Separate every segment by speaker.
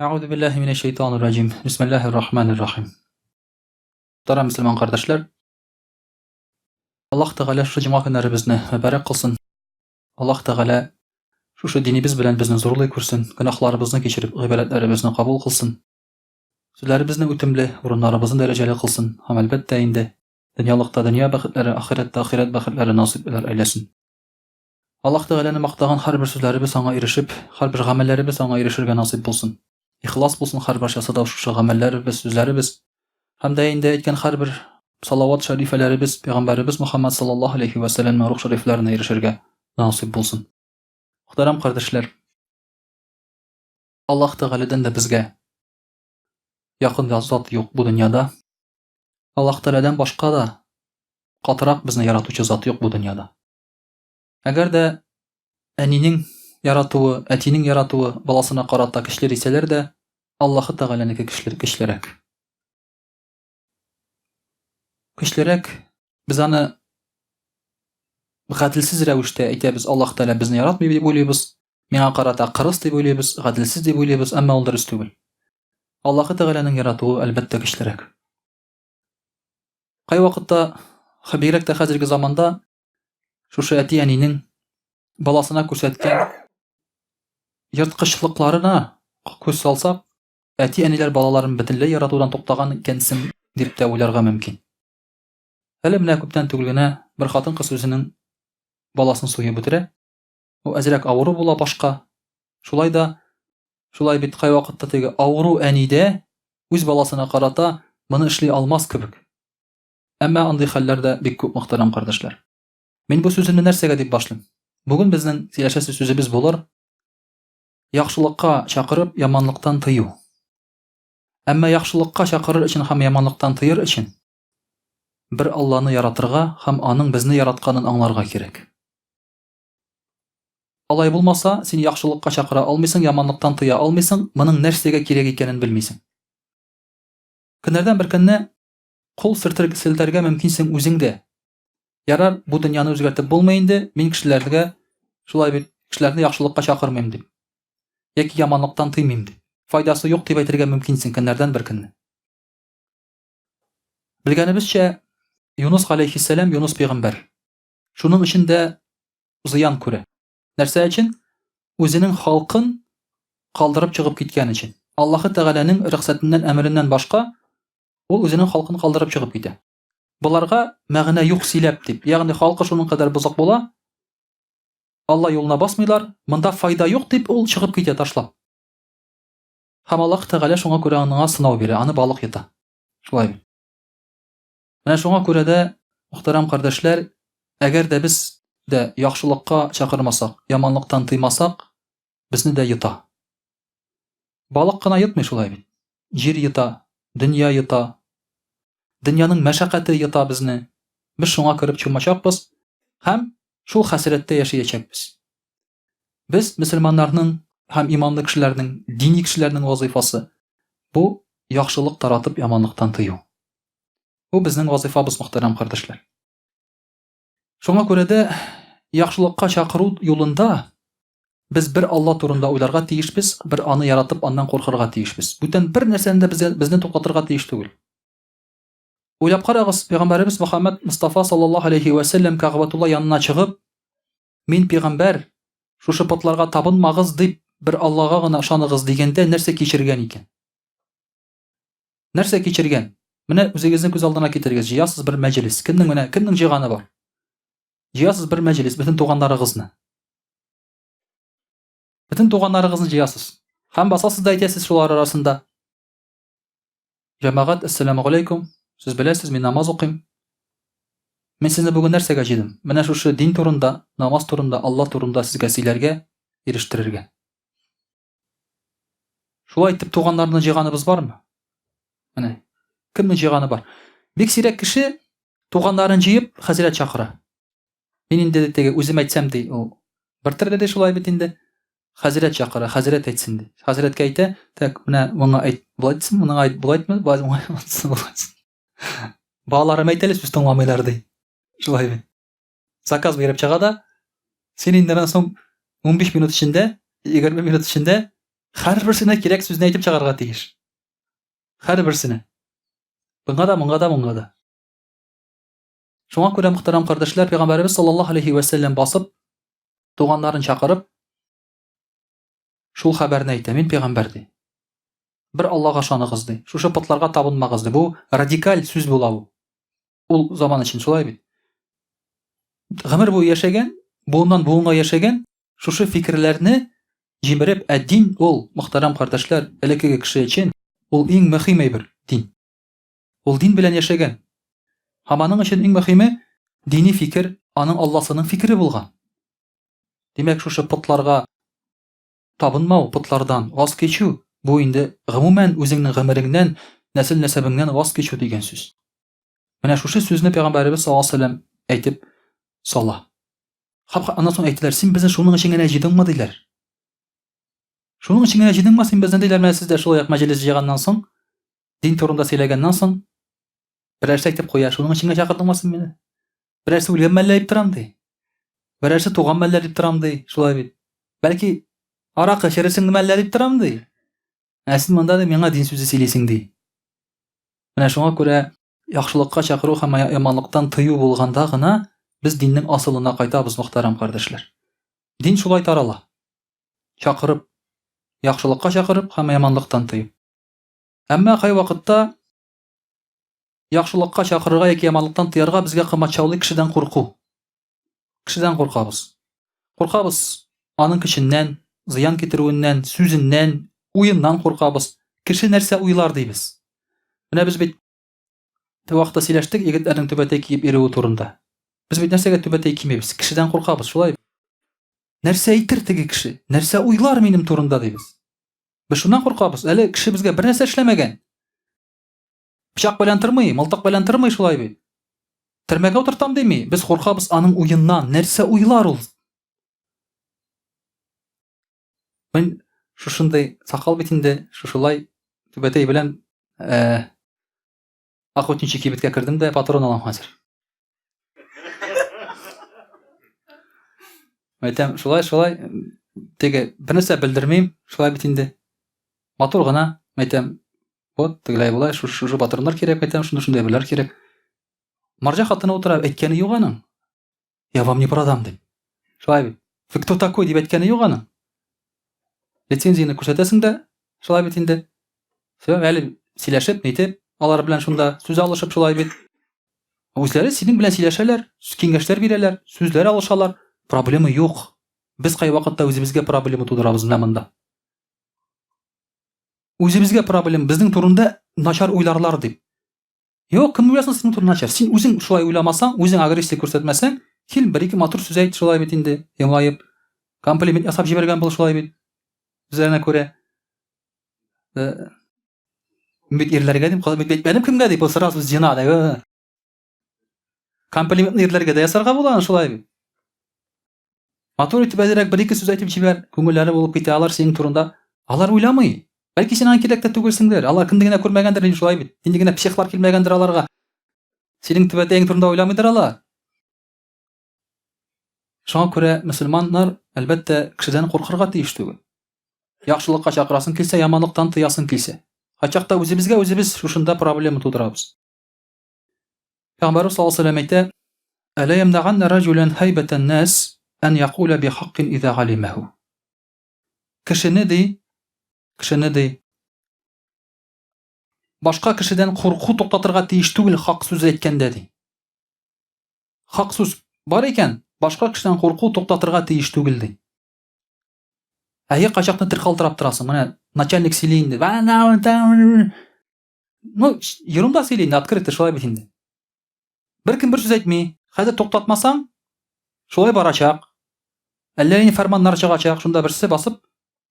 Speaker 1: Euzu billahi mineşşeytanirracim. Bismillahirrahmanirrahim. Muhterem Müslüman kardeşler, Allah Teala şu cuma günlerimizni mübarek kılsın. Allah Teala şu dinimiz bilen bizni zorlay kursun, günahlarımızı geçirip ibadetlerimizni kabul kılsın. Sözlerimizni ütimli, burunlarımızı dereceli kılsın. Hem elbette indi dünyalıkta dünya bakitleri, ahirette ahiret bakitleri nasip eder eylesin. Allah Teala'nın maqtagan har bir sözlerimiz sana erişip, har bir amellerimiz sana erişirge nasip bulsun. İhlas bulsun har barchası da şu amellerimiz, sözlerimiz. Hem de indi etken har bir salavat şerifelerimiz Peygamberimiz Muhammed sallallahu aleyhi ve sellem'in ruh şeriflerine erişirge nasip bulsun. Muhterem kardeşler, Allah Teala'dan da bizge yakın zat yok bu dünyada. Allah Teala'dan başka da katırak bizni yaratıcı zat yok bu dünyada. Eğer de eninin yaratığı, etinin yaratığı balasına karata kişiler iseler de Allah'ı Teala'nınki kişilerek. Kişilerek biz anı gadilsiz rəvişdə aytamiz, Allah Teala bizni yaratmayıb deb oylayırız. Mena qarata qırыс deb oylayırız, gadilsiz deb oylayırız, amma ol dürüst түгел. Allah Teala'nın yaratığı elbette kişilerek. Qay vaqtda xəbirək də hazırki zamanda şu etiyaninin balasına күрсәткән yırtqıçlıklarına көз salsaq, etiyanilər balaların bütünlüğü yaratудан toqtagan икәнсен дип тә уйларга мөмкин. Әле менә күптән түгел генә bir хатын кыз үзенең баласын суеп бетерә. O әзрәк авыру була башка. Шулай бит кай вакытта теге авыру әнидә үз баласына карата моны эшли алмас кебек. Әмма андый хәлләрдә бик күп мөхтәрәм кардәшләр. Мин бу сүзне нәрсәгә дип башлыйм? Бүген безнең сөйләшәсе сүзебез булыр: яхшылыкка чакырып, яманлыктан тыю. Әмма яхшылыкка чакырыр өчен һәм яманлыктан тыер өчен bir Allah'ны yaratырга һәм аның безне яратканын аңларга кирәк. Алай булмаса, син яхшылыкка чакыра алмыйсың, яманлыктан тыя алмыйсың, моның нәрсәгә кирәк икәнен белмисең. Көннәрдән бер көнне кул селтәргә мөмкинсең үзең дә. Ярар, бу дөньяны үзгәртеп булмый инде, мин кешеләргә шулай бит кешеләрне яхшылыкка чакырмыйм дип. Яки яманлыктан тыймыйм дип. Файдасы юк дип әйтергә мөмкинсең көннәрдән бер көнне. Белгәнебезчә, Yunus aleyhisselam Yunus peygamber. Şunun içinde ziyan күрә. Нәрсә için? Үзенең халкын калдырып чыгып киткән için. Аллаһы Тәгаләнең рөхсәтеннән, әмреннән башка ул үзенең халкын калдырып чыгып китә. Буларга мәгънә юк сөйләп дип. Ягъни халкы шуның кадәр бузык була. Алла юлына басмыйлар, монда файда юк дип ул чыгып китә ташлап. Һәм Аллаһ Тәгалә шуңа күрә аңа сынау бирә, аны балык йота. Шулай. Менә шуңа күрә дә, мөхтәрәм кардәшләр, әгәр дә без дә яхшылыкка чакырмасак, яманлыктан тыймасак, безне дә йота. Балык кына йотмый шулай бит. Җир йота, дөнья йота. Дөньяның мәшәкате йота безне. Без шуңа кереп чумачакбыз һәм шул хәсрәттә яшәячәкбез. Без мөселманнарның һәм иманлы кешеләрнең, дини кешеләрнең вазифасы бу яхшылык таратып, яманлыктан тыю. Bu безнең вазифабыз, мөхтәрәм кардәшләр. Шуңа күрә дә яхшылыкка чакыру юлында без бер Алла турында уйларга тиешбез, бер аны яратып, аннан куркырга тиешбез. Бүтән бер нәрсәне дә безне туктатырга тиеш түгел. Уйлап карагыз, Пәйгамбәрбез Мөхәммәд Мустафа саллаллаһу алейхи ва саллям Кәгъбәтулла янына чыгып, мин пәйгамбәр, шушы потларга табынмагыз дип, бер Аллага гына ышаныгыз дигәндә нәрсә кичергән икән? Нәрсә кичергән? Менә үзегезнең күз алдына китерегез, җыясыз бер мәҗлис. Кемнең җыганы бар? Җыясыз бер мәҗлис, бөтен туганнарыгызны. Бөтен туганнарыгызны җыясыз. Һәм басасыз да әйтәсез шулар арасында: "Җәмәгать, ассаламу алейкум. Сез беләсез, мин намаз укыйм. Мин сезне бүген нәрсәгә җыйдым? Менә шушы дин турында, намаз турында, Алла турында сезгә сөйләргә, ирештерергә." Шулай итеп туганнарны җыйганыбыз бармы? Менә кемнең җыйганы бар? Бик сирәк кеше туганнарын җыеп хәзрәт чакыра. Мин инде теге үзем әйтсәм ди, ул бер төрле дә шулай бит инде. Хәзрәт чакыра, хәзрәт әйтсен ди. Хәзрәткә әйтә, "Так, менә моңа әйт, булай дисен, моңа әйт, булай әйтмә, булай әйтсен." Балаларым әйтәләр, сүз тыңламыйлар ди. Шулай бит. Заказ биреп чыга да, син инде соң 15 минут эчендә, 20 минут эчендә Һәрберсенә кирәк сүзне әйтеп чыгарга тиеш. Һәрберсенә. Быңа да, моңа да, моңа да. Шуңа күрә, мөхтәрәм кардәшләр, Пәйгамбәрбез саллаллаһу алейһи ва сәллям басып, туганнарын чакырып, шул хәбәрне әйтә. Мин пәйгамбәр ди. Бер Аллаһка ышаныгыз ди. Шушы пытларга табынмагыз ди. Бу радикаль сүз була бу. Ул заман өчен шулай бит. Гомер буе яшәгән, буыннан буынга яшәгән, шушы фикерләрне җимереп, дин ул, мөхтәрәм кардәшләр, элекеге кеше өчен ул иң мөһим әйбер, дин. Ул дин белән яшәгән. Һәм аның өчен иң мөһиме дини фикер, аның Аллаһының фикере булган. Димәк, шушы пытларга табынмау, пытлардан ваз кечү, бу инде гомумән үзеңнең гомереңнән, нәсел-нәсәбеңнән ваз кечү дигән сүз. Менә шушы сүзне Пәйгамбәрбез саллаллаһу алейһи ва сәллям әйтеп сала. Аннан соң әйттеләр, син безне шуның өчен генә җыйдыңмы диләр. Шуның өчен генә җыйдыңмы син безне диләр. Менә сез дә шулай мәҗлес җыйганнан соң, дин турында сөйләгәннән соң, берәрсе әйтеп куя, шуның өчен генә чакырдыңмы син мине? Берәрсе үлгән мәллә дип торам ди. Берәрсе туган мәллә дип торам ди. Шулай бит. Бәлки аракы эчерсең мәллә дип торам ди. Син монда да миңа дин сүзе сөйлисең ди. Менә шуңа күрә яхшылыкка чакыру һәм яманлыктан тыю булганда гына без диннең асылына кайтабыз, мөхтәрәм кардәшләр. Дин шулай тарала. Чакырып, яхшылыкка чакырып һәм яманлыктан тыю. Әмма кай вакытта яхшылыкка чакырырга яки яманлыктан тыярга безгә кыматчаулы кешедән курку. Кешедән куркабыз. Куркабыз аның көченнән, зыян китерүеннән, сүзеннән, уеннан куркабыз. Кеше нәрсә уйлар дибез. Менә без бит вакытта сөйләштек егетләрнең түбәтәй киеп йөрүе турында. Без бит нәрсәгә түбәтәй кимибез? Кешедән куркабыз, шулай. Нәрсә әйтер теге кеше? Нәрсә уйлар минем турында дибез. Без шуннан куркабыз. Әле кеше безгә бер нәрсә эшләмәгән. Пычак белән тормый, мылтык белән тормый, шулай бит. Төрмәгә утыртам дими. Без куркабыз аның уеннан. Нәрсә уйлар ул? Мин шушындай сакал бит инде, шушылай түбәтәй белән охотничий кибеткә кердем дә патрон алам хәзер. Әйтәм, шулай, теге бер нәрсә белдермим, шулай бит инде. Матур гына, әйтәм, вот, тегеләй булай, шушы патроннар кирәк, әйтәм, шундай берләр кирәк. Марҗа хатыны утыра, әйткәне юк аның. Я вам не продам дип. Шулай бит. Вы кто такой дип әйткәне юк аның. Лицензияны күрсәтәсең дә, шулай бит инде. Все, әле сөйләшеп, әйтеп, алар белән шунда сүз алышып, шулай бит. Үзләре синең белән сөйләшәләр, киңәшләр бирәләр, сүзләр алышалар. Проблема юк. Без кай вакытта үзебезгә проблема тудырабыз менә монда. Үзебезгә проблема, безнең турында начар уйларлар дип. Юк, кем уйласын синең турында начар? Син үзең шулай уйламасаң, үзең агрессия күрсәтмәсәң, кил бер-ике матур сүз әйт, шулай бит инде. Елмаеп, комплимент ясап җибәргән бул, шулай бит. Үзләренә күрә. Бит ирләргә дип, әйтмәдем кемгә дип, сразу зина да. Комплиментны ирләргә дә ясарга була, шулай бит. Матур итеп әзрәк бер-ике сүз әйтеп җибәр, күңелләре булып китә алар синең турында. Алар уйламый. Бәлки син аны кирәк тә түгелсеңдер. Алар кемне генә күрмәгәндер инде, шулай бит. Инде генә психлар килмәгәндер аларга. Синең түбәтәең турында уйламыйдыр алар. Шуңа күрә мөселманнар әлбәттә кешедән куркырга тиеш түгел. Яхшылыкка чакырасың килсә, яманлыктан тыясың килсә. Һәчакта үзебезгә үзебез шушында проблема тудырабыз. Пәйгамбәр саллаллаһу алейһи ва сәллям әйтә: "Әлә ямнаган раҗулан хайбатан нас ан яқула би хаққин иза галимаху." Кешене ди, башка кешедән курку токтатырга тиеш түгел хак сүз әйткәндә ди. Хак сүз бар икән, башка кешедән курку токтатырга тиеш түгел ди. Әйе, качакны тир калтырап торасың, менә начальник сөйли инде. Ну, ерунда сөйли инде, открыто шулай бит инде. Бер кем бер сүз әйтми, хәзер токтатмасаң, шулай барачак. Әллә ни фәрманнар чыгачак, шунда берсе басып,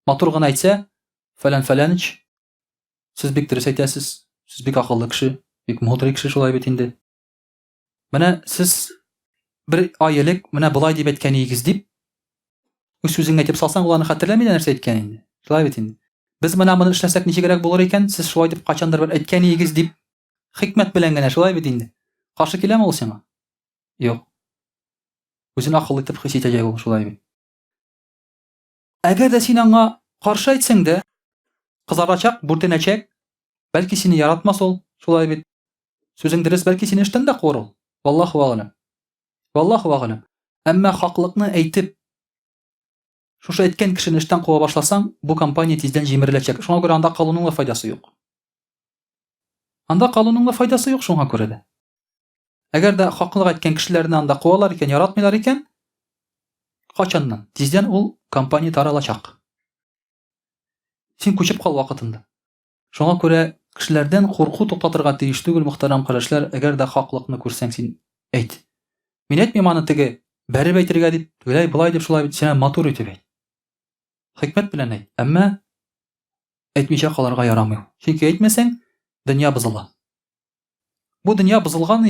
Speaker 1: матур гына әйтсә, фәлән-фәләнич, сез бик дөрес әйтәсез, сез бик акыллы кеше, бик мудрый кеше, шулай бит инде. Менә сез бер ай элек менә булай дип әйткән идегез дип, үз сүзеңне әйтеп салсаң, ул аны хәтерләми дә нәрсә әйткән инде. Шулай бит инде. Без менә моны эшләсәк ничегрәк булыр икән, сез шулай дип качандыр бер әйткән идегез дип, хикмәт белән генә, шулай бит инде. Каршы киләме ул сиңа? Юк. Үзен акыллы итеп хис итәчәк ул, шулай бит. Әгәр дә син аңа каршы әйтсәң дә, кызарачак, бүртенәчәк. Бәлки сине яратмас ул, шулай бит. Сүзең дөрес, бәлки сине эштән дә куыр ул. Валлаһу а'лам. Валлаһу а'лам. Әмма хаклыкны әйтеп, шушы әйткән кешене эштән куа башласаң, бу компания тиздән җимереләчәк. Шуңа күрә анда калуның да файдасы юк. Анда калуның да файдасы юк шуңа күрә дә. Әгәр дә хаклык әйткән кешеләрне анда куалар икән, яратмыйлар икән, качаннан? Тиздән ул компания таралачак. Син күчеп кал вакытында. Шуңа күрә кешеләрдән курку туктатырга тиеш түгел, мөхтәрәм кардәшләр, әгәр дә хаклыкны күрсәң син әйт. Мин әйтмим аны теге бәреп әйтергә дип, төгәй булай дип, шулай бит, син матур итеп әйт. Хикмәт белән әйт. Әмма әйтмичә калырга ярамый. Чөнки әйтмәсәң, дөнья бозыла. Бу дөнья бозылган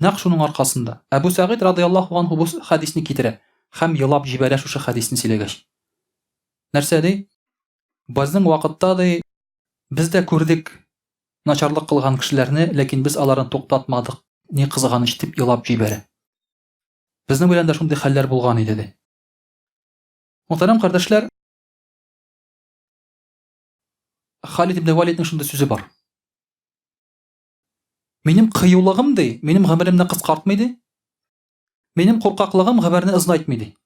Speaker 1: нәкъ шуның аркасында. Әбу Сәгыйд радиллаһу анһу бу хадисны китерә һәм елап җибәрә шушы хадисны сөйләгәч. Нәрсә ди? Безнең вакытта ди, без дә күрдек начарлык кылган кешеләрне, ләкин без аларны туктатмадык. Ни кызганыч дип елап җибәрә. Безнең белән дә шундый хәлләр булган иде ди. Мөхтәрәм кардәшләр, Халид ибн Валидның шундый сүзе бар. Минем кыюлыгым ди, минем гомеремне кыскартмый ди. Минем куркаклыгым гомерне озынайтмый ди.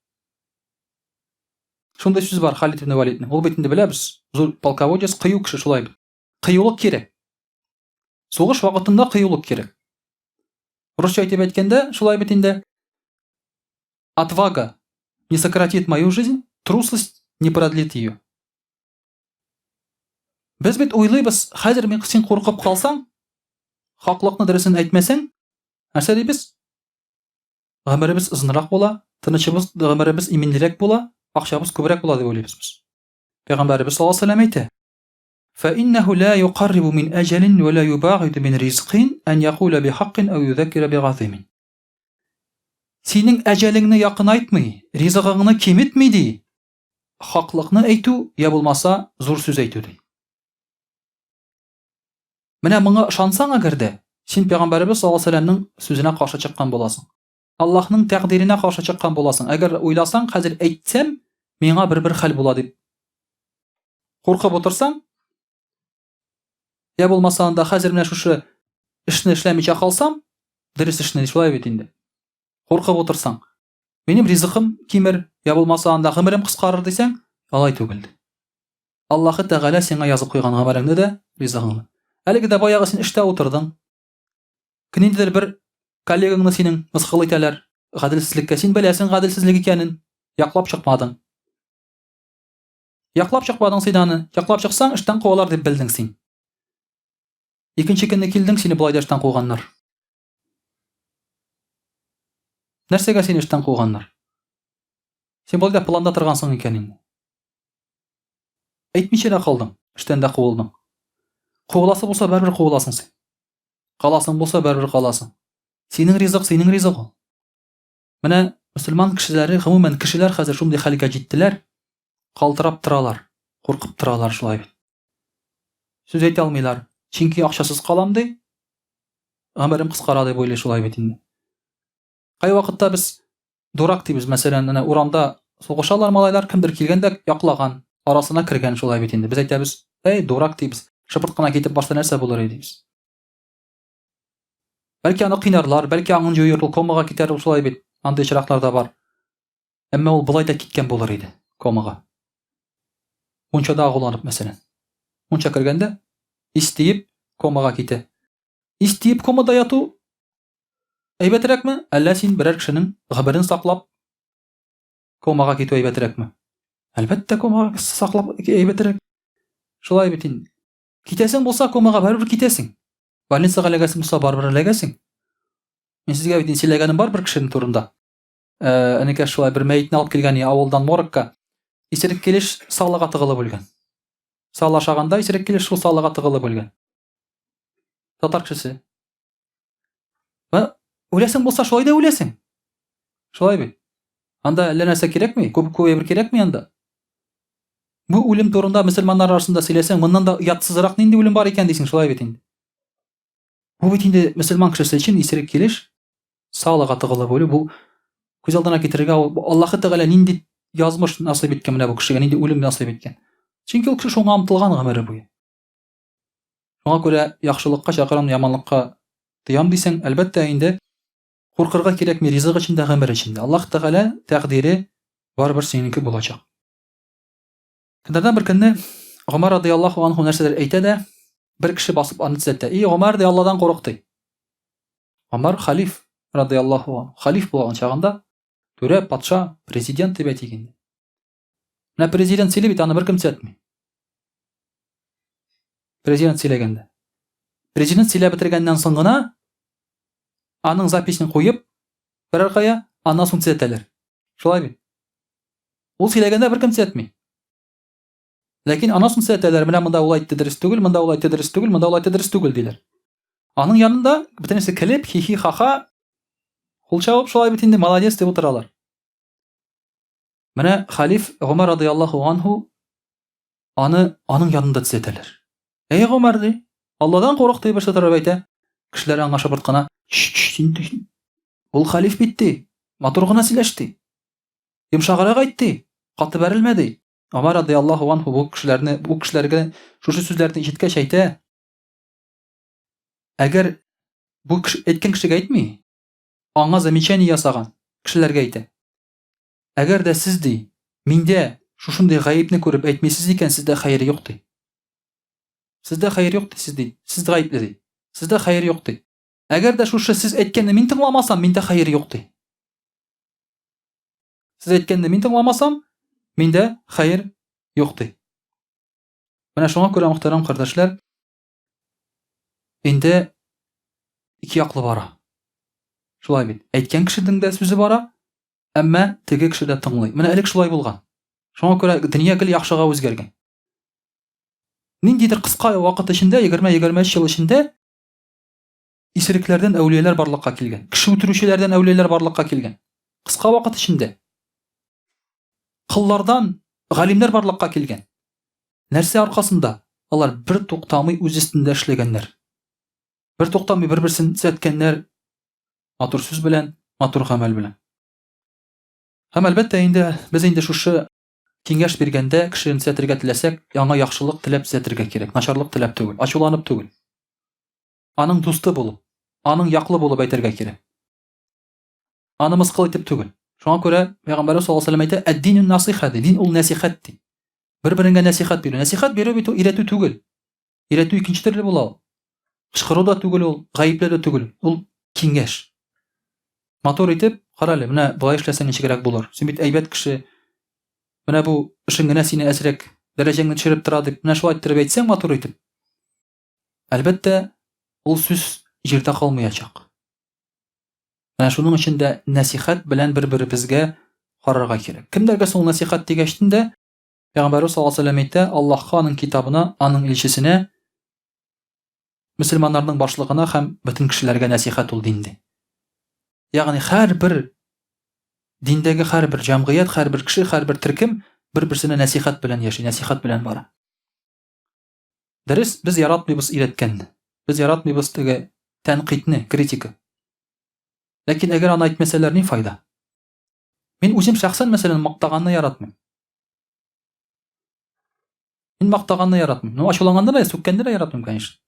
Speaker 1: Шундый сүз бар Халид ибн Валидның. Ул бит инде беләбез. Зур полководец, кыю кеше шулай бит. Кыюлык кирәк. Сугыш вакытында кыюлык кирәк. Русча әйтеп әйткәндә, шулай бит инде. Отвага не сократит мою жизнь, трусость не продлит ее. Без бит уйлыйбыз, хәзер мин син куркып калсаң, хаклыкны дөресен әйтмәсәң, нәрсә дибез? Гомеребез озынрак була, тынычыбыз, гомеребез иминлерәк була, акчабыз күбрәк була дип уйлыйбыз без. Пәйгамбәрбез саллаллаһу алейһи ва сәллям әйтә: "Фә-иннәһу ла юқаррибу мин аҗалин ва ла юбагиду мин ризқин ан яқула бихаққин ау юзаккира бигазимин." Синең әҗәлеңне якынайтмый, ризыгыңны киметми ди. Хаклыкны әйтү я булмаса зур сүз әйтү ди. Менә моңа ышансаң әгәр дә, син Пәйгамбәрбез саллаллаһу алейһи ва сәллямның сүзенә каршы чыккан буласың. Аллаһның тәкъдиренә каршы чыккан буласың. Әгәр уйласаң, хәзер әйтсәм, миңа бер хәл була дип куркып утырсаң, я булмаса анда хәзер менә шушы эшне эшләмичә калсам, дөрес эшне шулай бит инде. Куркып утырсаң, минем ризыгым кимер, я булмаса анда гомерем кыскарыр дисәң, алай түгел. Аллаһы Тәгалә сиңа язып куйган гомереңне дә, ризыгыңны. Әлеге дә баягы син эштә утырдың. Киндер бер коллегаңны синең мыскыл итәләр, гаделсезлеккә син беләсең гаделсезлек икәнен, яклап чыкмадың. Яклап чыкмадың син аны, яклап чыксаң эштән куалар дип белдең син. Икенче көнне килдең, сине булай да эштән куганнар. Нәрсәгә сине эштән куганнар? Син булай да планда торгансың икән инде. Әйтмичә дә калдың, эштән дә куылдың. Куыласы булса бәрбер куыласың син. Каласың булса бәрбер каласың. Синең ризык ул. Менә мөселман кешеләре, гомумән кешеләр хәзер шундый хәлгә җиттеләр, калтырап торалар, куркып торалар шулай бит. Сүз әйтә алмыйлар, чөнки акчасыз калам ди. Гомерем кыскара дип уйлый шулай бит инде. Кай вакытта без дурак дибез, мәсәлән, әнә урамда сугышалар малайлар, кемдер килгәндә яклаган, арасына кергән шулай бит инде. Без әйтәбез, "Эй, дурак" дибез. Шыпырт кына китеп барса нәрсә булыр иде дибез. Бәлки аны кыйнарлар, бәлки аңын җуер, ул комага китәр, ул шулай бит. Андый чираклар да бар. Әмма ул булай да киткән булыр иде комага. Мунчада агуланып мәсәлән. Мунча кергәндә истиеп комага китә. Истиеп комада яту әйбәтрәкме? Әллә син берәр кешенең гыбырын саклап комага китү әйбәтрәкме? Әлбәттә комага саклап әйбәтрәк. Шулай бит инде. Китәсең булса комага барыбер китәсең. Больницага эләгәсең булса барыбер эләгәсең. Мин сезгә бит сөйләгәнем бар бер кешенең турында. Әнекә шулай бер мәйтне алып килгән авылдан моргка. Исерек килеш салыга тыгылып үлгән. Сал ашаганда исерек килеш шул салыга тыгылып үлгән. Татар кешесе. Ва үләсең булса шулай да үләсең. Шулай бит. Анда әллә нәрсә кирәкми? Күп бер кирәкми анда? Бу үлем турында мөселманнар арасында сөйләсәң, моннан да ятсызрак нинди үлем бар икән дисең, шулай бит инде. Бу бит инде мөселман кешесе өчен исерек килеш салыга тыгылып үлү, бу күз алдына китерергә Аллаһы Тәгалә нинди язмыш насыйп иткән менә бу кешегә, нинди үлем насыйп иткән. Чөнки ул кеше шуңа омтылган гомере буе. Шуңа күрә яхшылыкка чакырам, яманлыкка тыям дисәң, әлбәттә инде куркырга кирәкми ризык өчен дә, гомер өчен дә. Аллаһ Тәгалә тәкъдире барыбер синеке булачак. Көннәрдән бер көнне Гомар радиллаһу анһу нәрсәдер әйтә дә, бер кеше басып аны төзәтә. И Гомар, ди, Алладан курык, ди. Гомар халиф радиллаһу анһу, халиф булган чагында түрә, патша, президент дип әйтик. Менә президент сөйли бит, аны беркем төзәтми. Президент сөйләгәндә. Президент сөйләп бетергәннән соң гына аның записен куеп, бер аркая, аннан соң төзәтәләр. Шулай бит. Ул сөйләгәндә беркем төзәтми. Ләкин аннан соң төзәтәләр, менә монда ул әйтте дөрес түгел, монда ул әйтте дөрес түгел, монда ул әйтте дөрес түгел диләр. Аның янында бөтенесе көлеп, хихи хаха, кул чабып, шулай бит инде, молодец дип утыралар. Менә халиф Гомар радиллаһу анһу аның янында төзәтәләр. Эй Гомар, ди, Алладан курык дип башлап әйтә. Кешеләр аңа шабырт кына, ул халиф бит, ди, матур гына сөйләште. Йомшаграк әйтте, каты бәрелмәде. Гомар радиллаһу анһу бу кешеләргә шушы сүзләрне ишеткәч әйтә. Әгәр бу әйткән кешегә әйтми, аңа замечание ясаган кешеләргә әйтә. Әгәр дә сез, ди, миндә шушындай гаепне күреп әйтмисез икән, сездә хәйр юк, ди. Сездә хәйр юк, ди, сез гаепле, ди. Сездә хәйр юк, ди. Әгәр дә шушы сез әйткәнне мин тыңламасам, миндә хәйр юк, ди. Сез әйткәнне мин тыңламасам, миндә хәйр юк, ди. Менә шуңа күрә, мөхтәрәм кардәшләр, инде ике яклы бара. Шулай бит. Әйткән кешенең дә сүзе бара, әмма теге кеше дә тыңлый. Менә элек шулай булган. Шуңа күрә дөнья гел яхшыга үзгәргән. Ниндидер кыска вакыт эчендә, 20-23 ел эчендә исерекләрдән әүлияләр барлыкка килгән. Кеше үтерүчеләрдән әүлияләр барлыкка килгән. Кыска вакыт эчендә. Кыллардан галимнәр барлыкка килгән. Нәрсә аркасында? Алар бер туктамый үз өстендә эшләгәннәр. Бер туктамый бер-берсен төзәткәннәр, матур сүз белән, матур гамәл белән. Һәм әлбәттә инде без инде шушы киңәш биргәндә кешене төзәтергә теләсәк, яңа яхшылык теләп төзәтергә кирәк. Начарлык теләп түгел, ачуланып түгел. Аның дусты булып, аның яклы булып әйтергә кирәк. Аны мыскыл итеп түгел. Шуңа күрә Пәйгамбәр саллаллаһу алейһи ва сәлләм әйтә: "Ад-дину насиха", дин ул насихат ди. Бер-береңгә насихат бирү. Насихат бирү бит өйрәтү түгел. Өйрәтү икенче төрле була ул. Кычкыру да түгел ул, гаепле дә түгел. Ул киңәш. Матур итеп, карале, менә булай эшләсәң ничегрәк булыр. Син бит әйбәт кеше. Менә бу эшең генә сине әзрәк дәрәҗәңне төшереп тора дип, менә шулай итеп әйтсәң, матур итеп. Әлбәттә, ул сүз җирдә калмаячак. Менә шуның өчен дә насихат белән бер-беребезгә карарга кирәк. Кемдәргә соң насихат дигәчтен дә Пәйгамбәр саллаллаһу алейһи ва сәлләм әйтә: "Аллаһка, аның китабына, аның илчесенә, мөселманнарның башлыгына һәм бөтен кешеләргә насихат ул динде." Ягъни һәрбер диндәге һәрбер җәмгыять, һәрбер кеше, һәрбер төркем бер-берсенә насихат белән яши, насихат белән бара. Дөрес, без яратмыйбыз өйрәткәнне. Без яратмыйбыз теге тәнкыйтьне, критика. Ләкин әгәр аны әйтмәсәләр, ни файда? Мин үзем шәхсән мәсәлән мактаганны яратмыйм. Мин мактаганны яратмыйм. Ну, ачуланганны да, сүккәнне дә яратмыйм, конечно.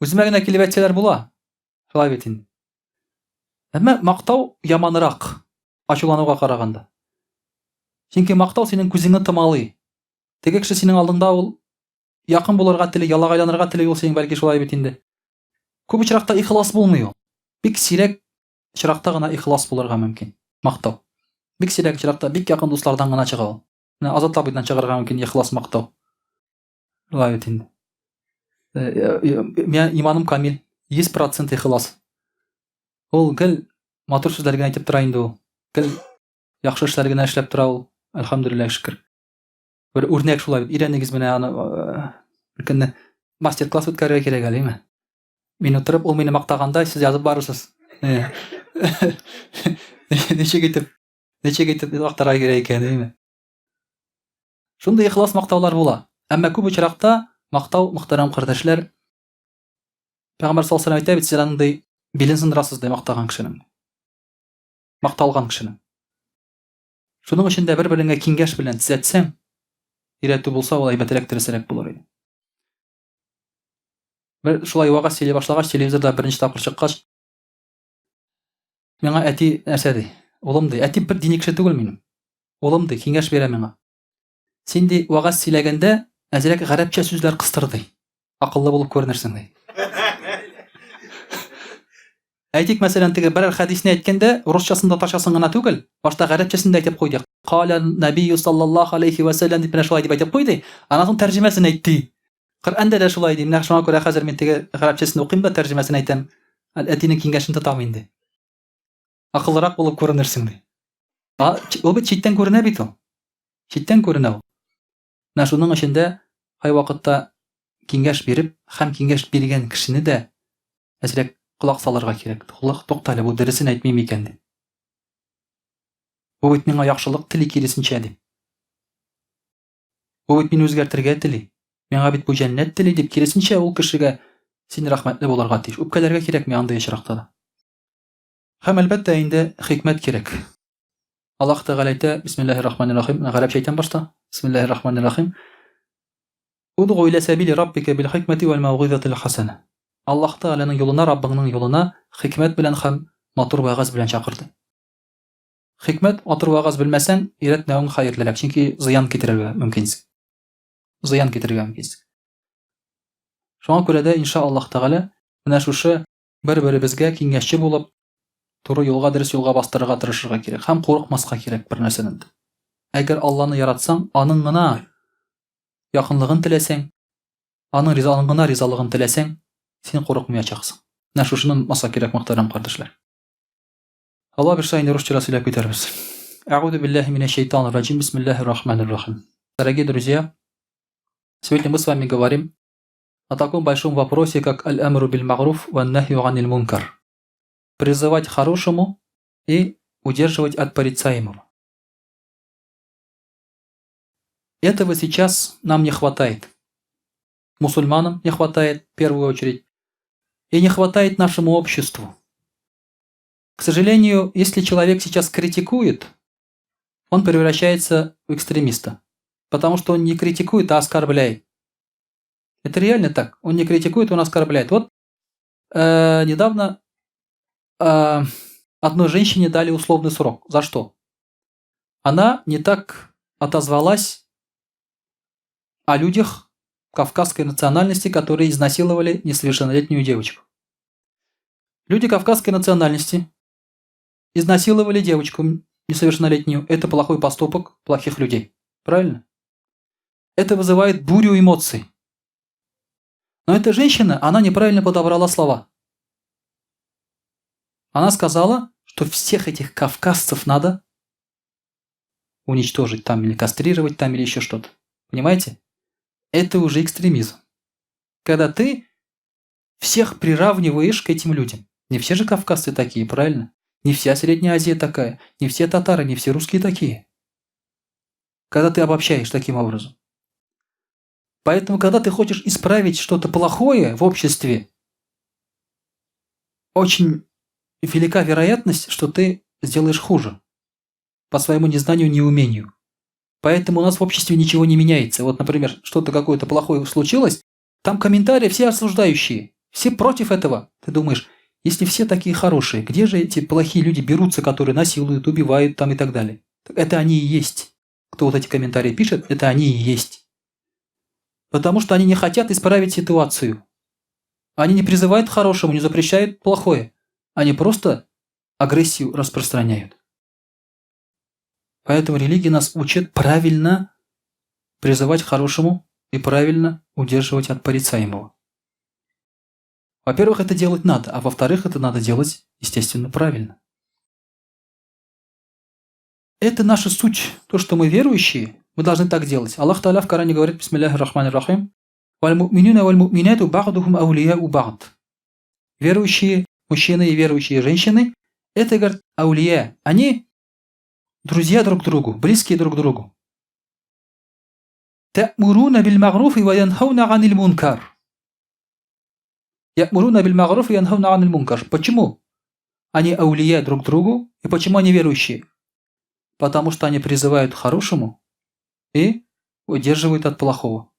Speaker 1: Үземә генә килеп әйтсәләр була. Шулай бит инде. Әмма мактау яманрак ачулануга караганда. Чөнки мактау синең күзеңне томалый. Теге кеше синең алдыңда ул якын булырга теле, ялагайланырга теле ул синең, бәлки шулай бит инде. Күп очракта ихлас булмый ул. Бик сирәк очракта гына ихлас булырга мөмкин. Мактау. Бик сирәк очракта, бик якын дуслардан гына чыга ул. Менә Азат абыйдан чыгарга мөмкин ихлас мактау. Шулай бит инде. Мен иманым камил, 100% ихлас. Ул гел матур сүзләр генә әйтеп тора инде ул. Гел яхшы эшләр генә эшләп тора ул. Әлхәмдүлилләһ, шөкер. Бер үрнәк шулай бит. Ирәнегез менә аны көнне мастер-класс үткәрергә кирәк әлеме? Мин утырып, ул мине мактаганда, сез язып барырсыз. Ничек итеп актарга кирәк икән, әйме? Шундый ихлас мактаулар була. Әмма күп очракта мактау, мөхтәрәм кардәшләр, Пәйгамбәр саллаллаһу алейһи ва сәлләм әйтә бит, сез андый билен сындырасыз ди мактаган кешенең. Макталган кешенең. Шуның өчен дә бер-береңә киңәш белән төзәтсәң, өйрәтү булса, ул әйбәтрәк, дөресрәк булыр иде. Бер шулай вагаз сөйли башлагач, телевизорда беренче тапкыр чыккач, миңа әти нәрсә ди? Улым ди, әти бер дини кеше түгел минем. Улым ди, киңәш бирә миңа. Син ди вагаз сөйләгәндә әзрәк гарәпчә сүзләр кыстыр ди. Акыллы булып күренерсең ди. Әйтик, мәсәлән, теге берәр хәдисне әйткәндә, русчасында ташасын гына түгел, башта гарәпчәсендә әйтеп куйды. Кала набию саллаллаху алейхи ва саллям дип шулай дип әйтеп куйды. Аннан соң тәрҗемәсен әйтте. Коръәндә дә шулай ди. Менә шуңа күрә хәзер мин теге гарәпчәсен укыйм да тәрҗемәсен әйтәм. Әтинең киңәшен тотам инде. Акыллырак булып күренерсең ди. Ул бит читтән күренә бит ул. Читтән күренә ул. Менә шуның өчен дә һәр вакытта киңәш биреп, һәм киңәш биргән кешене дә әзрәк колак салырга кирәк. Туктале, бу дөресен әйтмим икән ди. Бу бит миңа яхшылык тели, киресенчә ди. Бу бит мине үзгәртергә тели. Миңа бит бу җәннәт тели дип, киресенчә ул кешегә син рәхмәтле булырга тиеш. Үпкәләргә кирәкми андый очракта да. Һәм әлбәттә инде хикмәт кирәк. Аллаһ Тәгалә әйтә: Бисмиллаһир-рахманир-рахим. Гарәпчә әйтәм башта. Бисмиллаһир-рахманир-рахим. Удгу иля сабили раббика бил хикмати вал маугизатил хасана. Аллаһ Тәгаләнең юлына, Раббыңның юлына хикмәт белән һәм матур вагаз белән чакырды. Хикмәт, матур вагаз белмәсәң, өйрәтмәвең хәерлерәк, чөнки зыян китерергә мөмкинсең. Зыян китерергә мөмкинсең. Шуңа күрә дә иншааллаһ Тәгалә менә шушы бер-беребезгә киңәшче булып, туры юлга, дөрес юлга бастырырга тырышырга кирәк һәм курыкмаска кирәк бер нәрсәдән. Әгәр Алланы яратсаң, аның гына якынлыгын теләсәң, аның ризалыгына ризалыгын теләсәң, син курыкмаячаксың. Менә шушыны унутмаска кирәк, мөхтәрәм кардәшләр. Алла бирсә, инде русча сөйләп китәрбез. А'удhu billahi minash shaitanir rajim. Bismillahir-rahmanir-rahim. Дорогие друзья, сегодня мы с вами говорим о таком большом вопросе, как аль-амру биль-ма'руф ван-нахью аниль мункар. Призывать к хорошему и удерживать от порицаемого. Этого сейчас нам не хватает. Мусульманам не хватает в первую очередь. И не хватает нашему обществу. К сожалению, если человек сейчас критикует, он превращается в экстремиста. Потому что он не критикует, а оскорбляет. Это реально так. Он не критикует, он оскорбляет. Вот недавно одной женщине дали условный срок. За что? Она не так отозвалась о людях кавказской национальности, которые изнасиловали несовершеннолетнюю девочку. Люди кавказской национальности изнасиловали девочку несовершеннолетнюю. Это плохой поступок плохих людей. Правильно? Это вызывает бурю эмоций. Но эта женщина, она неправильно подобрала слова. Она сказала, что всех этих кавказцев надо уничтожить там, или кастрировать там, или еще что-то. Понимаете? Это уже экстремизм. Когда ты всех приравниваешь к этим людям. Не все же кавказцы такие, правильно? Не вся Средняя Азия такая. Не все татары, не все русские такие. Когда ты обобщаешь таким образом. Поэтому, когда ты хочешь исправить что-то плохое в обществе, очень велика вероятность, что ты сделаешь хуже. По своему незнанию, неумению. Поэтому у нас в обществе ничего не меняется. Вот, например, что-то какое-то плохое случилось, там комментарии все осуждающие. Все против этого. Ты думаешь, если все такие хорошие, где же эти плохие люди берутся, которые насилуют, убивают там и так далее? Это они и есть. Кто вот эти комментарии пишет, это они и есть. Потому что они не хотят исправить ситуацию. Они не призывают к хорошему, не запрещают плохое. Они просто агрессию распространяют. Поэтому религия нас учит правильно призывать к хорошему и правильно удерживать от порицаемого. Во-первых, это делать надо, а во-вторых, это надо делать, естественно, правильно. Это наша суть. То, что мы верующие, мы должны так делать. Аллах Та'аля в Коране говорит: Бисмиллахир-рахманир-рахим. Валь-му'минуна валь-му'минату ба'духум аулияу ба'д. Верующие мужчины и верующие женщины – это, говорит, аулия. Они друзья друг другу, близкие друг другу. Та'муруна биль-магруфи ва янхауна аниль мункар. Я'муруна биль-магруфи ва янхауна аниль мункар. Почему они аулия друг другу и почему они верующие? потому что они призывают к хорошему и удерживают от плохого.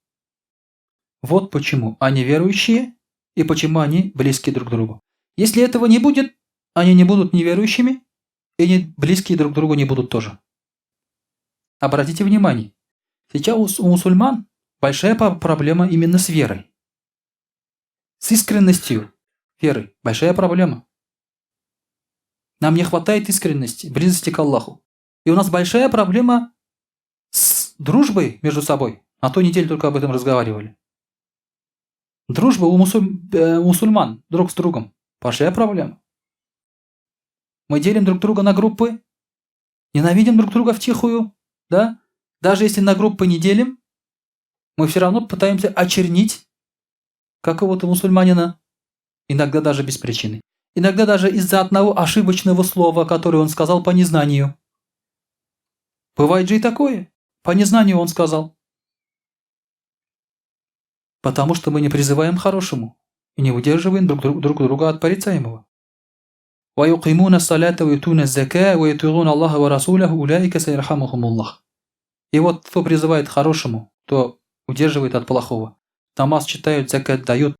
Speaker 1: Вот почему они верующие и почему они близки друг к другу. Если этого не будет, они не будут неверующими и не близкие друг к другу не будут тоже. Обратите внимание, сейчас у мусульман большая проблема именно с верой. С искренностью веры. Большая проблема. Нам не хватает искренности, близости к Аллаху. И у нас большая проблема с дружбой между собой. На той неделе только об этом разговаривали. Дружба у мусульман друг с другом. Большая проблема. Мы делим друг друга на группы, ненавидим друг друга втихую, да? Даже если на группы не делим, мы все равно пытаемся очернить какого-то мусульманина, иногда даже без причины. Иногда даже из-за одного ошибочного слова, которое он сказал по незнанию. Бывает же и такое. По незнанию он сказал. Потому что мы не призываем к хорошему и не удерживаем друг друга от порицаемого. وَيُقِيمُونَ الصَّلَاةَ وَيُؤْتُونَ الزَّكَاةَ وَيُطِيعُونَ اللَّهَ وَرَسُولَهُ أُولَٰئِكَ سَيَرْحَمُهُمُ اللَّهُ. И вот кто призывает к хорошему, то удерживает от плохого. Намаз читают, закат дают,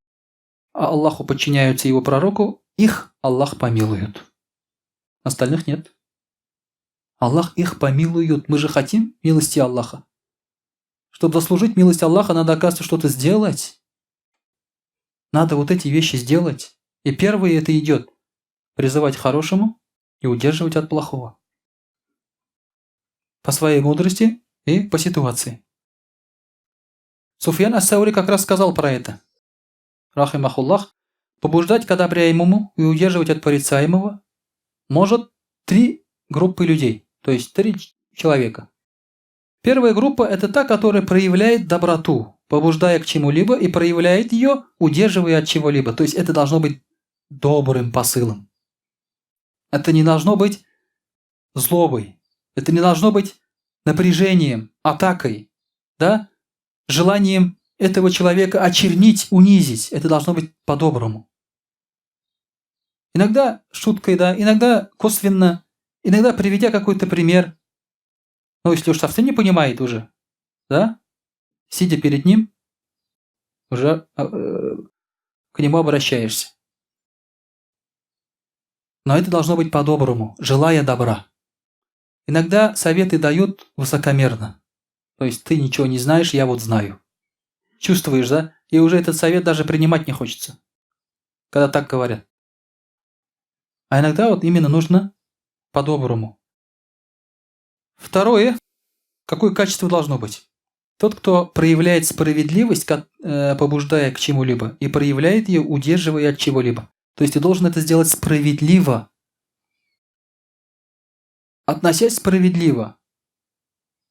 Speaker 1: а Аллаху подчиняются его пророку, их Аллах помилует. Остальных нет. Аллах их помилует. Мы же хотим милости Аллаха. Чтобы заслужить милость Аллаха, надо, оказывается, что-то сделать. Надо вот эти вещи сделать. И первое это идет. Призывать к хорошему и удерживать от плохого. По своей мудрости и по ситуации. Суфьян ас-Саури как раз сказал про это. Рахимахуллах. Побуждать к одобряемому и удерживать от порицаемого может 3 группы людей. То есть 3 человека. Первая группа – это та, которая проявляет доброту, побуждая к чему-либо и проявляет ее, удерживая от чего-либо. То есть это должно быть добрым посылом. Это не должно быть злобой. Это не должно быть напряжением, атакой, да? Желанием этого человека очернить, унизить. Это должно быть по-доброму. Иногда шуткой, да, иногда косвенно, иногда приведя какой-то пример. Но если уж совсем не понимает уже, да, сидя перед ним, уже к нему обращаешься. Но это должно быть по-доброму, желая добра. Иногда советы дают высокомерно. То есть ты ничего не знаешь, я вот знаю. Чувствуешь, да? И уже этот совет даже принимать не хочется, когда так говорят. А иногда вот именно нужно по-доброму. Второе. Какое качество должно быть? Тот, кто проявляет справедливость, побуждая к чему-либо, и проявляет ее, удерживая от чего-либо. То есть ты должен это сделать справедливо. Относясь справедливо.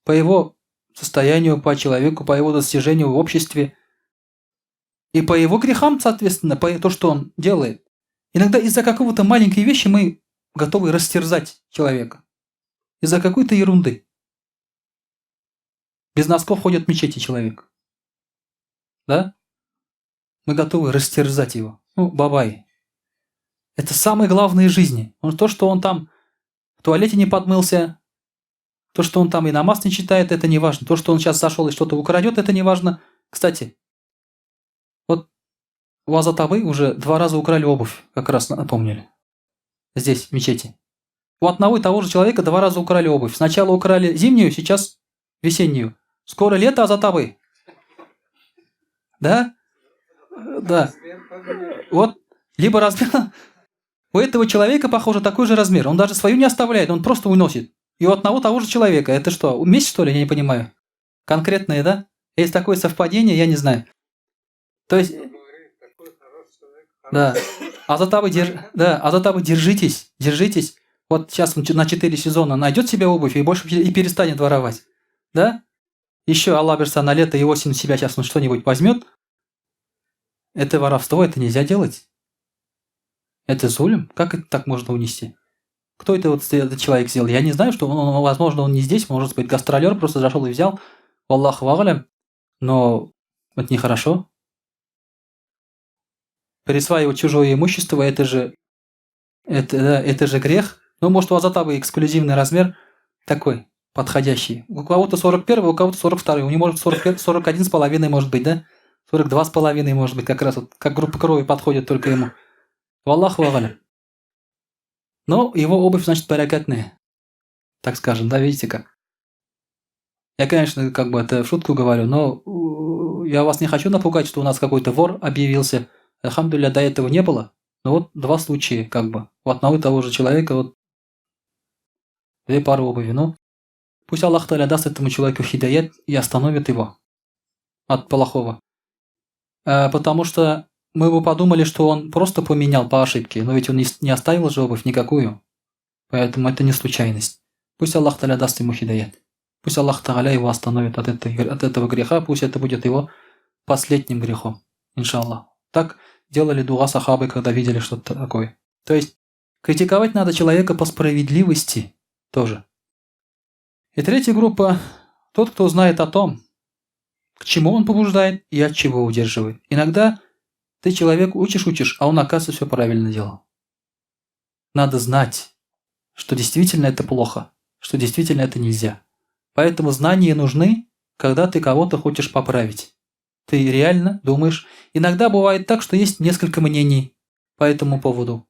Speaker 1: По его состоянию, по человеку, по его достижению в обществе. И по его грехам, соответственно, по то, что он делает. Иногда из-за какого-то маленькой вещи мы готовы растерзать человека. Из-за какой-то ерунды. Без носков ходит в мечети человек. Да? Мы готовы растерзать его. Ну, бабай. Это самое главное в жизни. То, что он там в туалете не подмылся, то, что он там и намаз не читает, это не важно. То, что он сейчас зашел и что-то украдет, это не важно. Кстати, вот у Азатабы уже 2 раза украли обувь, как раз напомнили. Здесь, в мечети. У одного и того же человека 2 раза украли обувь. Сначала украли зимнюю, сейчас весеннюю. Скоро лето Азатабы. Да? Да. Вот, либо размер... У этого человека, похоже, такой же размер. Он даже свою не оставляет, он просто уносит. И у одного того же человека. Это что, месть, что ли? Я не понимаю. Конкретное, да? Есть такое совпадение, я не знаю. То есть... Да. Азатабы, держитесь. Держитесь. Вот сейчас на 4 сезона найдет себе обувь и больше и перестанет воровать. Да? Еще Аллах берса на лето и осень себя сейчас он что-нибудь возьмет. Это воровство, это нельзя делать. Это зулем? Как это так можно унести? Кто это вот этот человек сделал? Я не знаю, что он, возможно, он не здесь, может быть, гастролер просто зашел и взял. Аллаху а'алям. Но это нехорошо. Присваивать чужое имущество, это же грех. Ну, может, у Азатабы эксклюзивный размер. такой подходящий. У кого-то 41, у кого-то 42. У него может 41,5 может быть, да? 42,5 может быть, как раз вот, как группа крови подходит только ему. Валлаху а'алям. Но его обувь, значит, баракатная. Так скажем, да, видите как? Я, конечно, как бы это в шутку говорю, но я вас не хочу напугать, что у нас какой-то вор объявился. Альхамдулилля, до этого не было. Но вот два случая, как бы. У одного и того же человека вот две пары обуви. Ну, пусть Аллах Та'аля даст этому человеку хидаят и остановит его от плохого. Потому что мы бы подумали, что он просто поменял по ошибке, но ведь он не оставил же обувь никакую. Поэтому это не случайность. Пусть Аллах Та'аля даст ему хидаят. Пусть Аллах Та'аля его остановит от этого греха, пусть это будет его последним грехом. Иншаллах. Так делали дуа сахабы, когда видели что-то такое. То есть критиковать надо человека по справедливости тоже. И третья группа – тот, кто знает о том, к чему он побуждает и от чего удерживает. Иногда ты человеку учишь, а он, оказывается, все правильно делал. Надо знать, что действительно это плохо, что действительно это нельзя. Поэтому знания нужны, когда ты кого-то хочешь поправить. Ты реально думаешь. Иногда бывает так, что есть несколько мнений по этому поводу.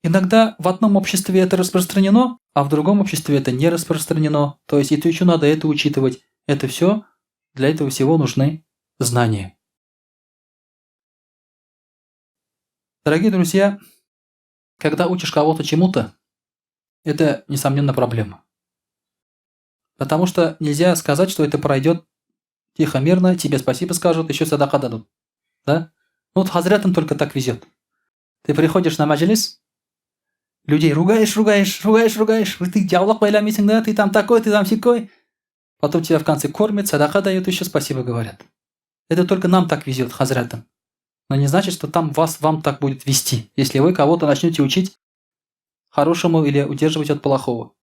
Speaker 1: Иногда в одном обществе это распространено, а в другом обществе это не распространено. То есть, и еще надо это учитывать. Это все, для этого всего нужны знания. Дорогие друзья, когда учишь кого-то чему-то, это, несомненно, проблема. Потому что нельзя сказать, что это пройдет тихо, мирно, тебе спасибо скажут, еще садака дадут. Да? Ну вот хазрятам только так везет. Ты приходишь на маджлис, людей ругаешь, ты дьяволок байламисың, да, ты там такой, ты там сякой. Потом тебя в конце кормят, садака дают, еще спасибо говорят. Это только нам так везет, хазрятам. Но не значит, что там вам так будет вести, если вы кого-то начнете учить хорошему или удерживать от плохого.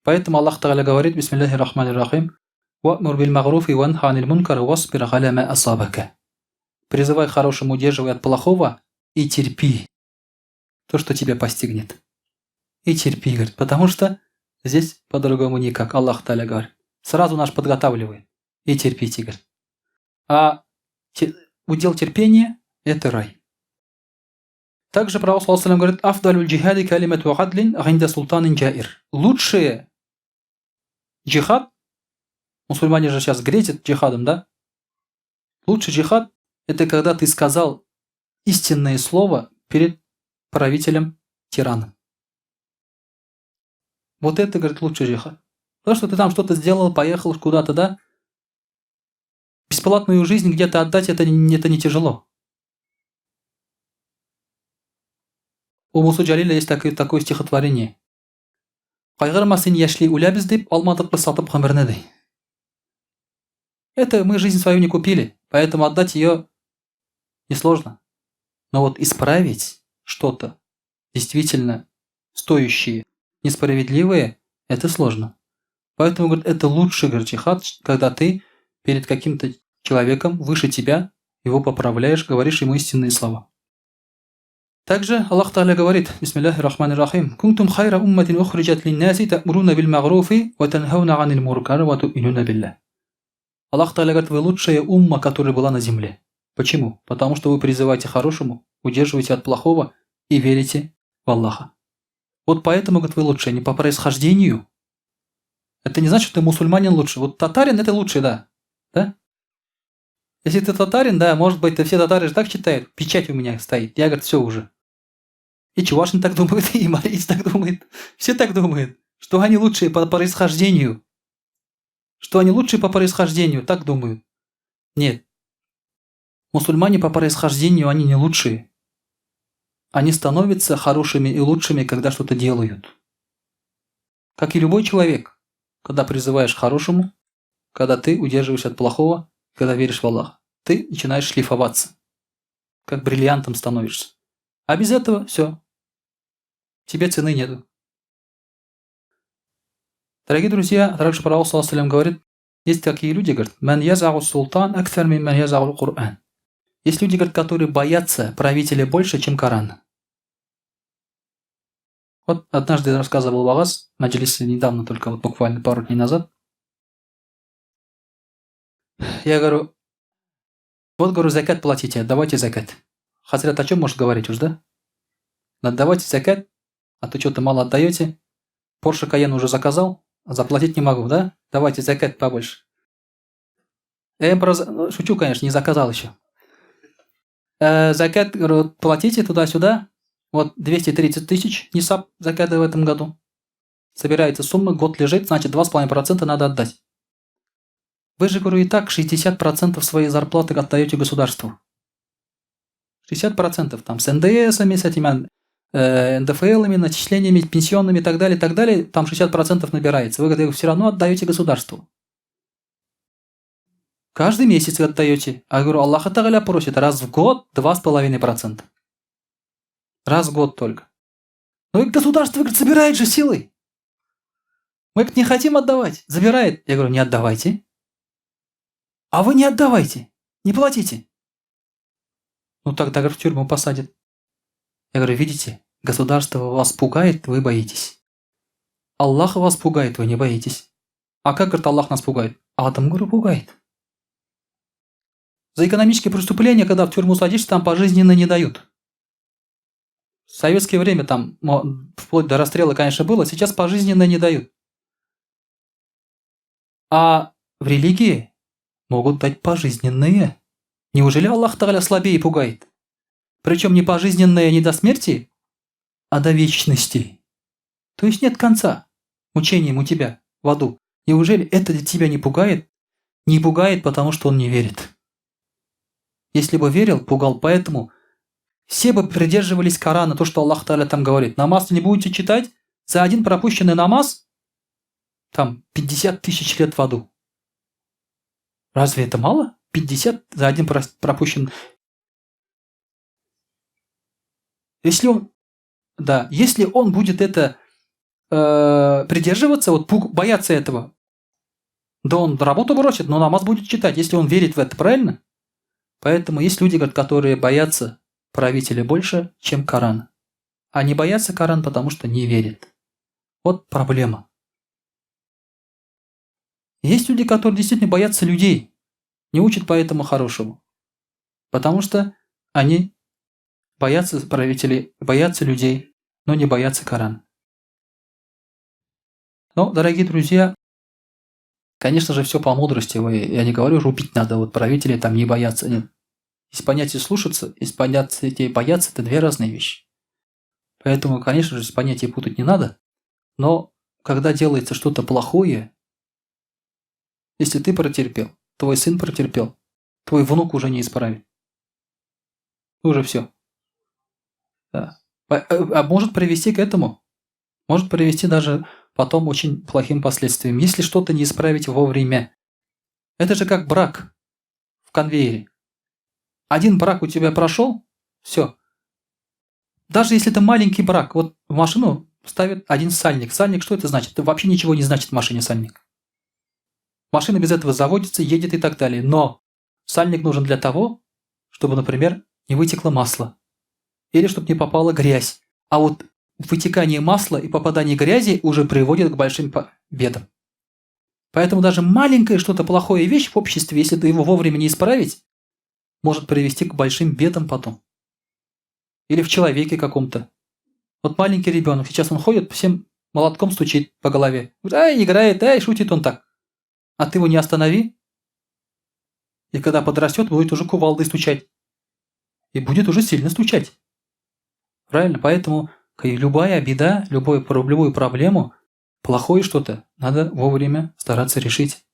Speaker 1: Поэтому Аллах Та'аля говорит, бисмиллахи рахмани рахим, «Ва'мур биль магруфи ванха аниль мункар васбир аля ма асабака». Призывай к хорошему, удерживай от плохого и терпи то, что тебя постигнет. И терпи, говорит, потому что здесь по-другому никак. Аллах Та'аля говорит. Сразу нас подготавливает. И терпите, говорит. А удел терпения – это рай. Также Пророк ﷺ говорит, «Афдалюль джихади калимату адлин гинда султанин джаир». Лучший джихад, мусульмане же сейчас грезят джихадом, да? Лучший джихад – это когда ты сказал истинное слово перед правителем-тираном. Вот это, говорит, лучший джихад. Потому что ты там что-то сделал, поехал куда-то, да? Бесплатную жизнь где-то отдать – это не тяжело. У Мусу Джалиля есть такое стихотворение. «Кайгырмасын яшли улябіз деп, алмадық біз сатып ғұмырны дей». Это мы жизнь свою не купили, поэтому отдать ее несложно. Но вот исправить что-то действительно стоящее, несправедливое, это сложно. Поэтому, говорит, это лучший, говорит, джихад, когда ты перед каким-то человеком выше тебя, его поправляешь, говоришь ему истинные слова. Также Аллах Та'аля говорит, бисмиллахи рахмани рахим, «Кунтум хайра умматин ухриджат линнаси та'муруна бил магруфи ва танхауна анил муркар ва ту'минуна билля». Аллах Та'аля говорит, вы лучшая умма, которая была на земле. Почему? Потому что вы призываете хорошему, удерживаете от плохого и верите в Аллаха. Вот поэтому, говорит, вы лучшие, не по происхождению. Это не значит, что ты мусульманин лучше. Вот татарин это лучший, да. Да? Если ты татарин, да, может быть, все татары же так считают. Печать у меня стоит. Я, говорит, все уже. И чувашин так думает, и марийц так думает. Все так думают, что они лучшие по происхождению. Что они лучшие по происхождению, так думают. Нет. Мусульмане по происхождению, они не лучшие. Они становятся хорошими и лучшими, когда что-то делают. Как и любой человек, когда призываешь к хорошему, когда ты удерживаешь от плохого, когда веришь в Аллаха, ты начинаешь шлифоваться. Как бриллиантом становишься. А без этого все. Тебе цены нету. Дорогие друзья, также Пророк ﷺ говорит, есть такие люди, говорят, «Ман язагу султан акфар мин ман язагу Кур'ан». Есть люди, говорят, которые боятся правителя больше, чем Коран. Вот однажды рассказывал Вагаз, маджлисе недавно, только вот буквально пару дней назад. Я говорю, вот, говорю, закат платите, отдавайте закат. Хазрат о чем может говорить уж, да? Отдавайте закат, а то что-то мало отдаете. Porsche Cayenne уже заказал, заплатить не могу, да? Давайте закат побольше. Я просто шучу, конечно, не заказал еще. Закат, говорю, платите туда-сюда. Вот 230 тысяч нисаб заката в этом году. Собирается сумма, год лежит, значит 2,5% надо отдать. Вы же, говорю, и так 60% своей зарплаты отдаете государству. 60% там с НДСами, с этими НДФЛами, начислениями, пенсионными и так далее, там 60% набирается. Вы все равно отдаете государству. Каждый месяц отдаете. А я говорю, Аллах Тааля просит раз в год 2,5%. Раз в год только. Но государство, говорит, забирает же силой. Мы не хотим отдавать. Забирает. Я говорю, не отдавайте. А вы не отдавайте. Не платите. Ну тогда, говорю, в тюрьму посадят. Я говорю, видите, государство вас пугает, вы боитесь. Аллах вас пугает, вы не боитесь. А как, говорит, Аллах нас пугает? Адам, говорю, пугает. За экономические преступления, когда в тюрьму садишься, там пожизненно не дают. В советское время там вплоть до расстрела, конечно, было, сейчас пожизненно не дают. А в религии могут дать пожизненные. Неужели Аллах Тааля слабее пугает? Причем не пожизненные не до смерти, а до вечности. То есть нет конца мучениям у тебя в аду. Неужели это тебя не пугает? Не пугает, потому что он не верит. Если бы верил, пугал. Поэтому все бы придерживались Корана, то, что Аллах Тааля там говорит. Намаз не будете читать, за один пропущенный намаз там 50 тысяч лет в аду. Разве это мало? 50 за один пропущенный. Если он будет это придерживаться, вот бояться этого, да он работу бросит, но намаз будет читать, если он верит в это, правильно? Поэтому есть люди, которые боятся правителя больше, чем Корана. А не боятся Коран, потому что не верят. Вот проблема. Есть люди, которые действительно боятся людей, не учат поэтому хорошему. Потому что они боятся правителей, боятся людей, но не боятся Корана. Но, дорогие друзья, конечно же, все по мудрости. Я не говорю, рубить надо, вот правители там не боятся. Нет. Есть понятие слушаться, есть понятие бояться – это две разные вещи. Поэтому, конечно же, понятия путать не надо. Но когда делается что-то плохое, если ты протерпел, твой сын протерпел, твой внук уже не исправит. Уже все. Да. А может привести к этому. Может привести даже потом очень плохим последствиям, если что-то не исправить вовремя. Это же как брак в конвейере. Один брак у тебя прошел, все. Даже если это маленький брак, вот в машину ставят один сальник. Сальник, что это значит? Это вообще ничего не значит в машине сальник. Машина без этого заводится, едет и так далее. Но сальник нужен для того, чтобы, например, не вытекло масло. Или чтобы не попала грязь. А вот вытекание масла и попадание грязи уже приводит к большим бедам. Поэтому даже маленькое что-то плохое вещь в обществе, если ты его вовремя не исправить, может привести к большим бедам потом. Или в человеке каком-то. Вот маленький ребенок, сейчас он ходит, всем молотком стучит по голове. Ай, играет, ай, шутит он так. А ты его не останови. И когда подрастет, будет уже кувалдой стучать. И будет уже сильно стучать. Правильно? Поэтому любая беда, любую проблему, плохое что-то, надо вовремя стараться решить.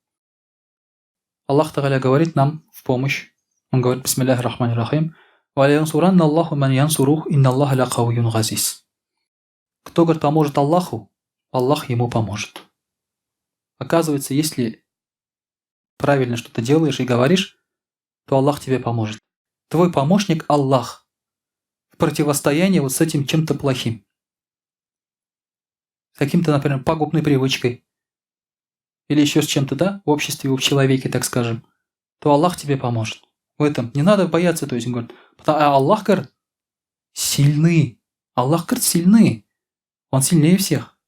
Speaker 1: Аллах Тааля говорит нам в помощь. Он говорит, бисмиллахи рахмани рахим, «Валянсуранна Аллаху ман янсурух, инна Аллаха ля кавиюн газиз». Кто, говорит, поможет Аллаху, Аллах ему поможет. Оказывается, если правильно что-то делаешь и говоришь, то Аллах тебе поможет. Твой помощник – Аллах. В противостоянии вот с этим чем-то плохим. С каким-то, например, пагубной привычкой. Или еще с чем-то, да, в обществе, в человеке, так скажем. То Аллах тебе поможет. В этом не надо бояться, то есть, он говорит. А Аллах, говорит, сильный. Аллах, говорит, сильный. Он сильнее всех.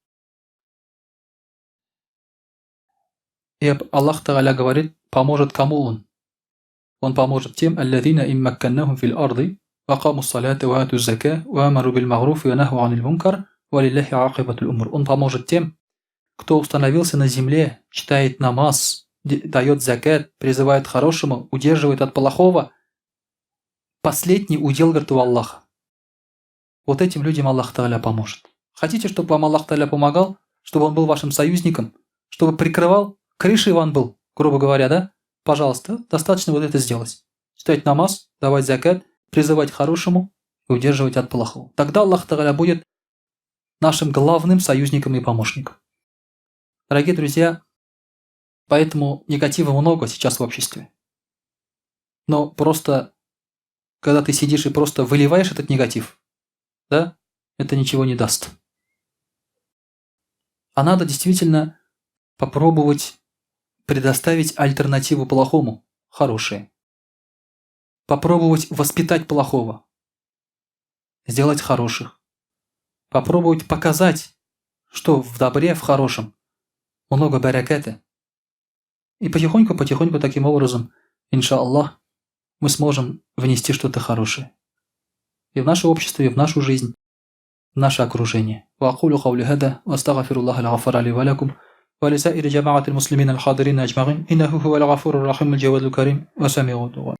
Speaker 1: И Аллах Тааля говорит, поможет кому он? Он поможет тем, الذين إن مكناهم في الأرض أقاموا الصلاة وآتوا الزكاة وآمروا بالمعروف ونهوا عن المنكر ولله عاقبة الأمور. Он поможет тем, кто установился на земле, читает намаз, дает закат, призывает к хорошему, удерживает от плохого. Последний удел, говорит, у Аллаха. Вот этим людям Аллах Тааля поможет. Хотите, чтобы вам Аллах Тааля помогал? Чтобы он был вашим союзником? Чтобы прикрывал? Крышей он был, грубо говоря, да? Пожалуйста, достаточно вот это сделать. Читать намаз, давать закат, призывать к хорошему и удерживать от плохого. Тогда Аллах Тааля будет нашим главным союзником и помощником. Дорогие друзья, поэтому негатива много сейчас в обществе. Но просто, когда ты сидишь и просто выливаешь этот негатив, да, это ничего не даст. А надо действительно попробовать предоставить альтернативу плохому, хорошее. Попробовать воспитать плохого, сделать хороших. Попробовать показать, что в добре, в хорошем много бараката. И потихоньку таким образом, иншаллах, мы сможем внести что-то хорошее. И в наше общество, и в нашу жизнь, в наше окружение. وأقول قولي هذا وأستغفر الله الغفور لي ولكم ولسائر جماعة المسلمين الحاضرين أجمعين إنه هو الغفور الرحيم الجواد الكريم وسميع الدعاء.